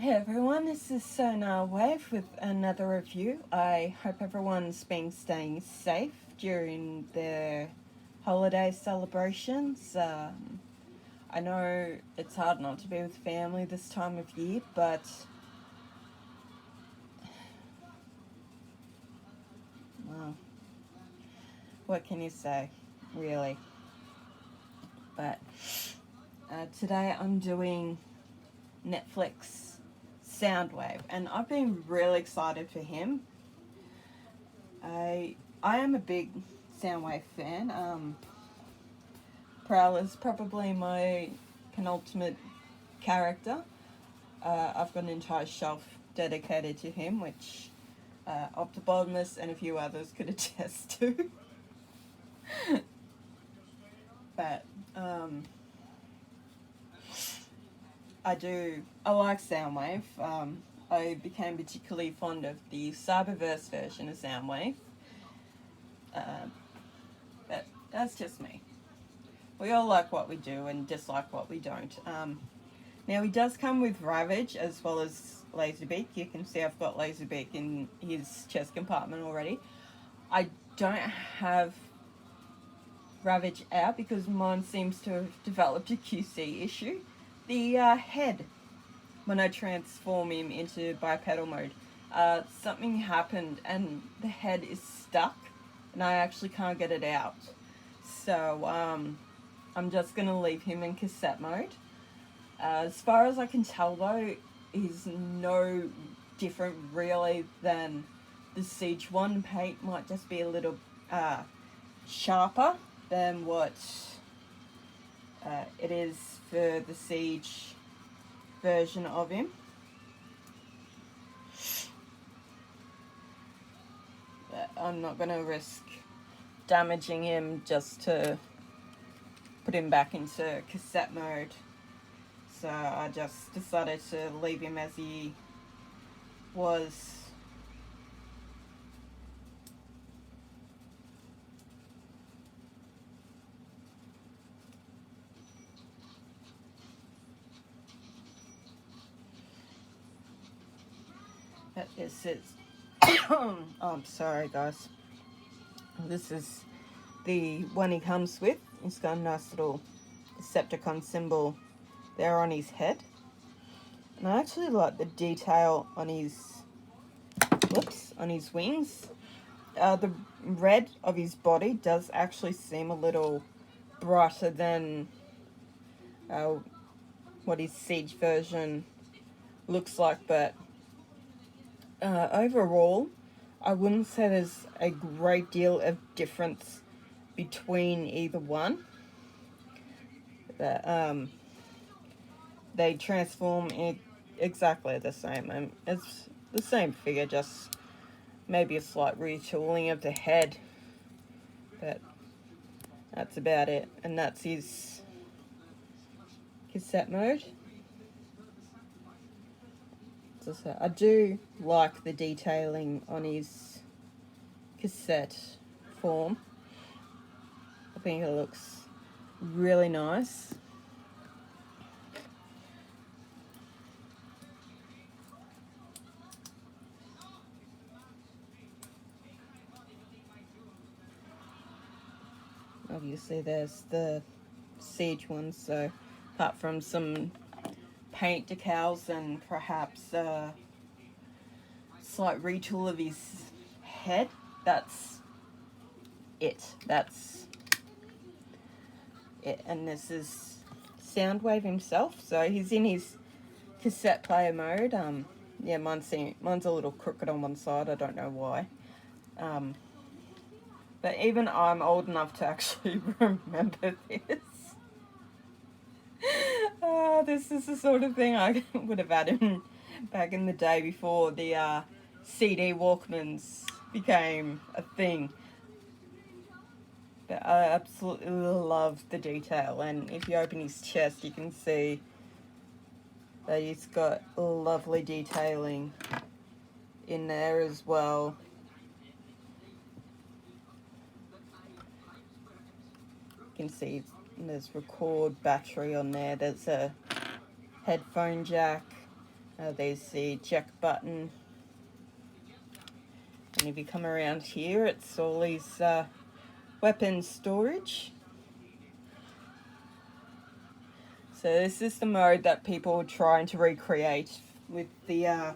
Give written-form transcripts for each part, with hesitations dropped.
Hey everyone, this is Soundwave with another review. I hope everyone's been staying safe during their holiday celebrations. I know it's hard not to be with family this time of year, but well, what can you say, really? But today I'm doing Netflix Soundwave, and I've been really excited for him. I am a big Soundwave fan. Prowler's probably my penultimate character. I've got an entire shelf dedicated to him, which Optibomus and a few others could attest to. But I like Soundwave. I became particularly fond of the Cyberverse version of Soundwave. But that's just me. We all like what we do and dislike what we don't. Now he does come with Ravage as well as Laserbeak. You can see I've got Laserbeak in his chest compartment already. I don't have Ravage out because mine seems to have developed a QC issue. The head, when I transform him into bipedal mode, something happened and the head is stuck and I actually can't get it out. So I'm just going to leave him in cassette mode. As far as I can tell though, he's no different really than the Siege 1 paint. Might just be a little sharper than what it is for the Siege version of him. But I'm not going to risk damaging him just to put him back into cassette mode. So I just decided to leave him as he was. But this is oh, I'm sorry guys. This is the one he comes with. He's got a nice little Decepticon symbol there on his head. And I actually like the detail on his wings. The red of his body does actually seem a little brighter than what his Siege version looks like, but overall I wouldn't say there's a great deal of difference between either one. But they transform exactly the same. It's the same figure, just maybe a slight retooling of the head. But that's about it. And that's his cassette mode. So I do like the detailing on his cassette form. I think it looks really nice. Obviously there's the Siege one, so apart from some paint decals and perhaps a slight retool of his head, that's it. And this is Soundwave himself, so he's in his cassette player mode. Yeah, mine's a little crooked on one side, I don't know why. But even I'm old enough to actually remember this. This is the sort of thing I would have had back in the day before the CD Walkmans became a thing. But I absolutely love the detail, and if you open his chest you can see that he's got lovely detailing in there as well. You can see there's record battery on there, there's a headphone jack, There's the check button. And if you come around here, it's all these weapon storage. So this is the mode that people were trying to recreate with the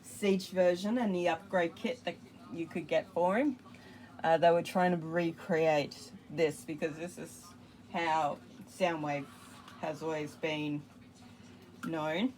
Siege version and the upgrade kit that you could get for him. They were trying to recreate this because this is how Soundwave has always been known.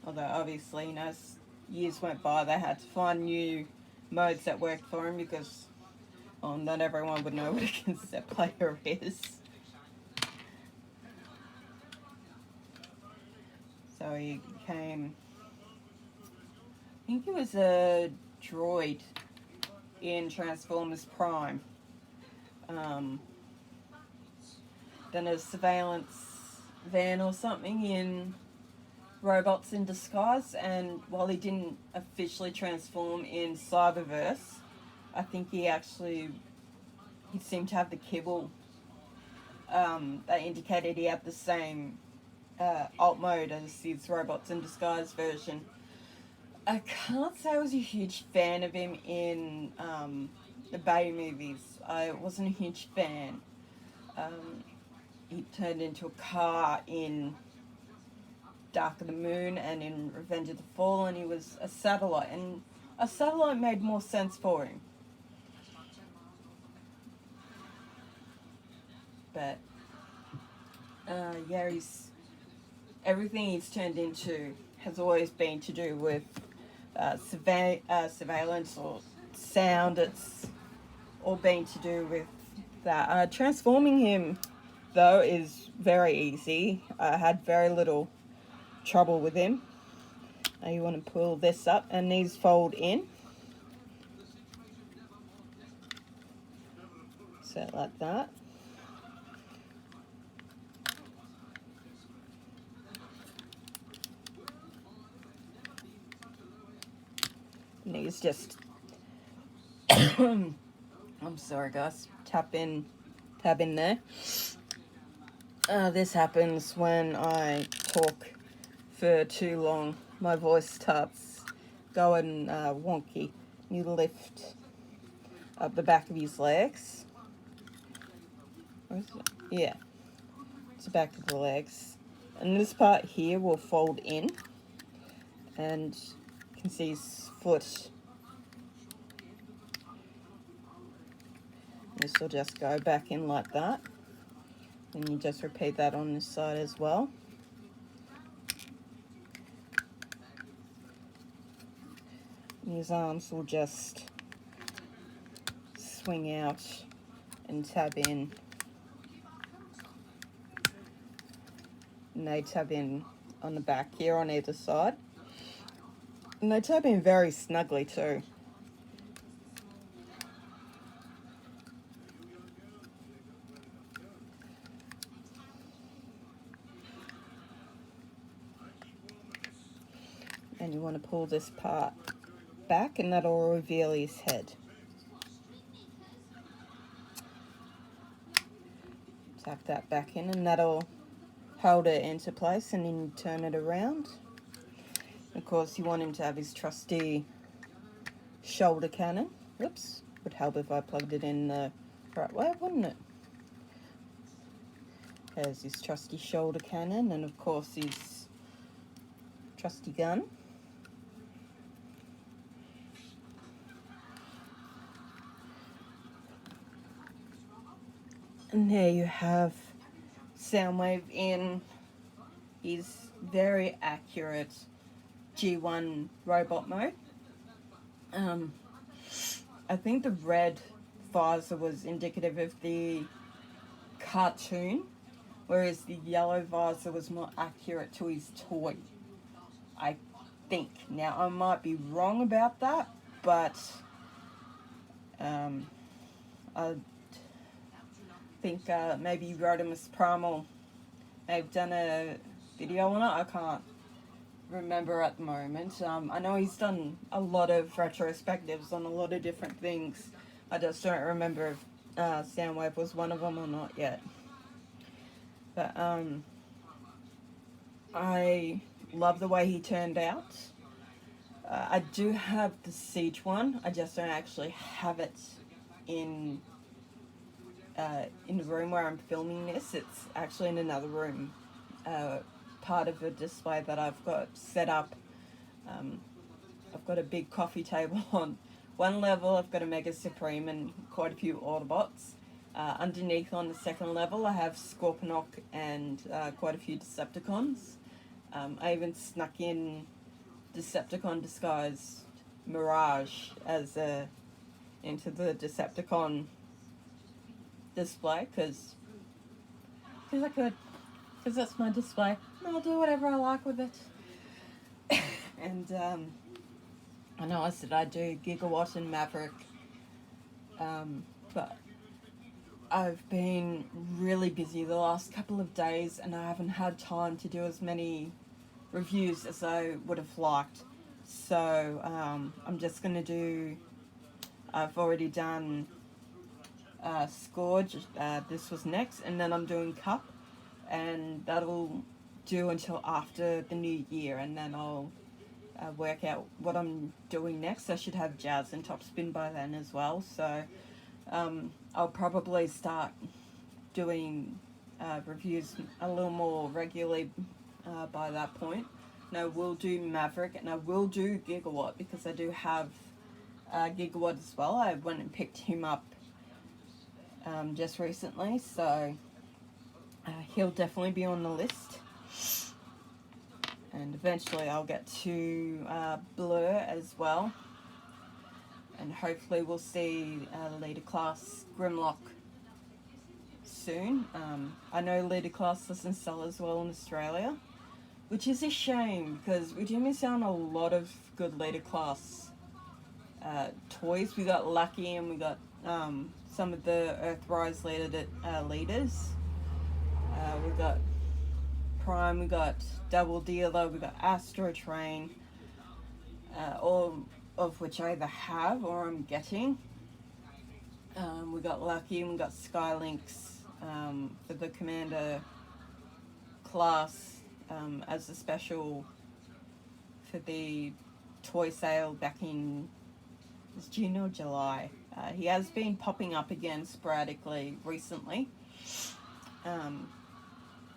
Although obviously, you know, as years went by, they had to find new modes that worked for him because, well, not everyone would know what a cassette player is. So he became, I think he was a droid in Transformers Prime. Then a surveillance van or something in Robots in Disguise, and while he didn't officially transform in Cyberverse, I think he seemed to have the kibble that indicated he had the same alt mode as his Robots in Disguise version. I can't say I was a huge fan of him in the Bay movies. I wasn't a huge fan. He turned into a car in Dark of the Moon and in Revenge of the Fallen. He was a satellite, and a satellite made more sense for him. But yeah, everything he's turned into has always been to do with surveillance or sound. It's all been to do with that. Transforming him, though, is very easy. I had very little trouble with him. Now you want to pull this up, and these fold in. So like that. And these just I'm sorry guys, tab in there. This happens when I talk for too long. My voice starts going wonky. You lift up the back of his legs. Where is it? Yeah, it's the back of the legs. And this part here will fold in, and you can see his foot. This will just go back in like that. And you just repeat that on this side as well. And his arms will just swing out and tab in. And they tab in on the back here on either side. And they tab in very snugly too. And you want to pull this part back, and that'll reveal his head. Tuck that back in, and that'll hold it into place, and then you turn it around. Of course, you want him to have his trusty shoulder cannon. Whoops, would help if I plugged it in the right way, wouldn't it? There's his trusty shoulder cannon, and of course his trusty gun. And there you have Soundwave in his very accurate G1 robot mode. I think the red visor was indicative of the cartoon, whereas the yellow visor was more accurate to his toy, I think. Now, I might be wrong about that, but I think maybe Rodimus Primal may have done a video on it. I can't remember at the moment. I know he's done a lot of retrospectives on a lot of different things. I just don't remember if Soundwave was one of them or not yet. But I love the way he turned out. I do have the Siege one. I just don't actually have it in the room where I'm filming this. It's actually in another room, part of a display that I've got set up. I've got a big coffee table on one level. I've got a Mega Supreme and quite a few Autobots. Underneath on the second level, I have Scorponok and quite a few Decepticons. I even snuck in Decepticon disguised Mirage as into the Decepticon display because I could, because that's my display and I'll do whatever I like with it. And I know I said I do Gigawatt and Maverick, but I've been really busy the last couple of days and I haven't had time to do as many reviews as I would have liked. So I'm just going to do, I've already done Scourge, this was next, and then I'm doing Cup, and that'll do until after the new year, and then I'll work out what I'm doing next. I should have Jazz and Topspin by then as well, so I'll probably start doing reviews a little more regularly by that point. And I will do Maverick and I will do Gigawatt because I do have Gigawatt as well. I went and picked him up just recently, so he'll definitely be on the list. And eventually I'll get to Blur as well. And hopefully we'll see Leader Class Grimlock soon. I know Leader Class doesn't sell as well in Australia, which is a shame because we do miss out on a lot of good Leader Class toys. We got Lucky and we got some of the Earthrise leaders. We got Prime, we got Double Dealer, we got Astro Train, all of which I either have or I'm getting. We got Lucky and we got Skylinks for the Commander class as a special for the toy sale back in June or July. He has been popping up again sporadically recently. And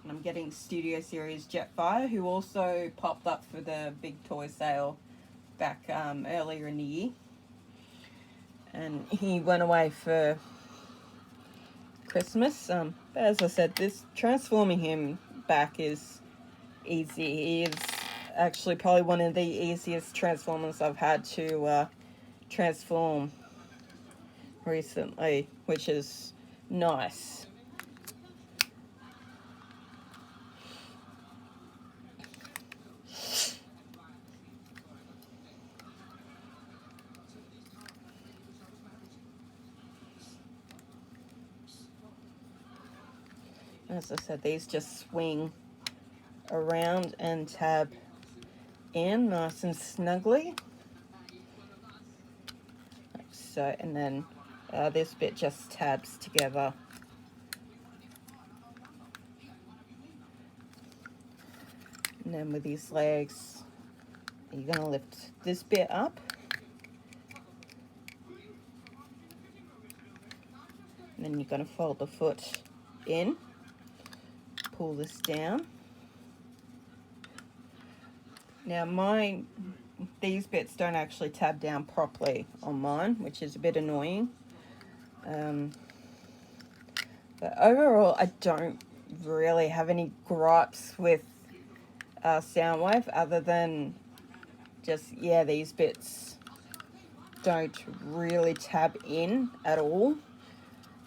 I'm getting Studio Series Jetfire, who also popped up for the big toy sale back earlier in the year. And he went away for Christmas. But as I said, this transforming him back is easy. He is actually probably one of the easiest transformers I've had to transform recently, which is nice. As I said, these just swing around and tab in nice and snugly. Like so, and then this bit just tabs together. And then with these legs, you're going to lift this bit up. And then you're going to fold the foot in. Pull this down. Now these bits don't actually tab down properly on mine, which is a bit annoying. But overall, I don't really have any gripes with Soundwave other than just, yeah, these bits don't really tab in at all.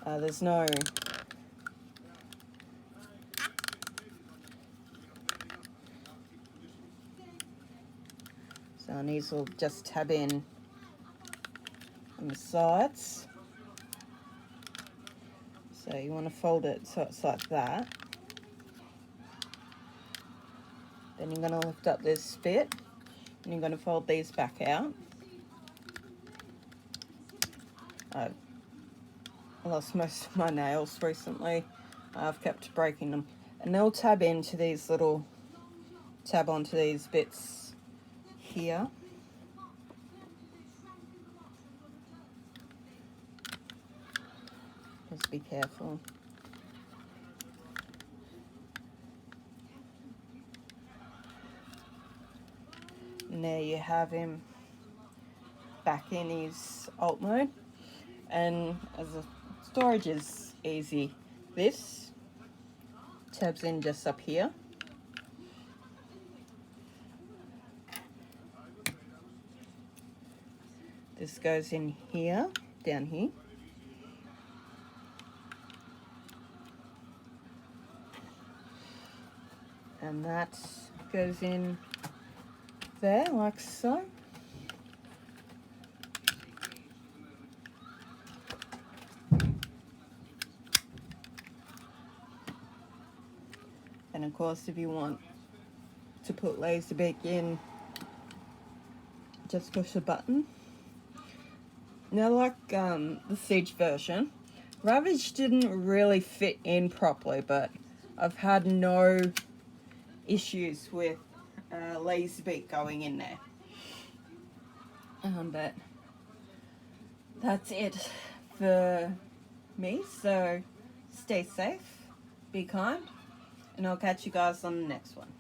There's no... So these will just tab in on the sides. So you want to fold it so it's like that. Then you're going to lift up this bit and you're going to fold these back out. I lost most of my nails recently. I've kept breaking them. And they'll tab into these little tab onto these bits here. Just be careful. And there you have him back in his alt mode. And as the storage is easy, this tabs in just up here. This goes in here, down here. And that goes in there, like so. And of course, if you want to put Laserbeak in, just push the button. Now, like the Siege version, Ravage didn't really fit in properly, but I've had no issues with Laserbeak going in there. But that's it for me, so stay safe, be kind, and I'll catch you guys on the next one.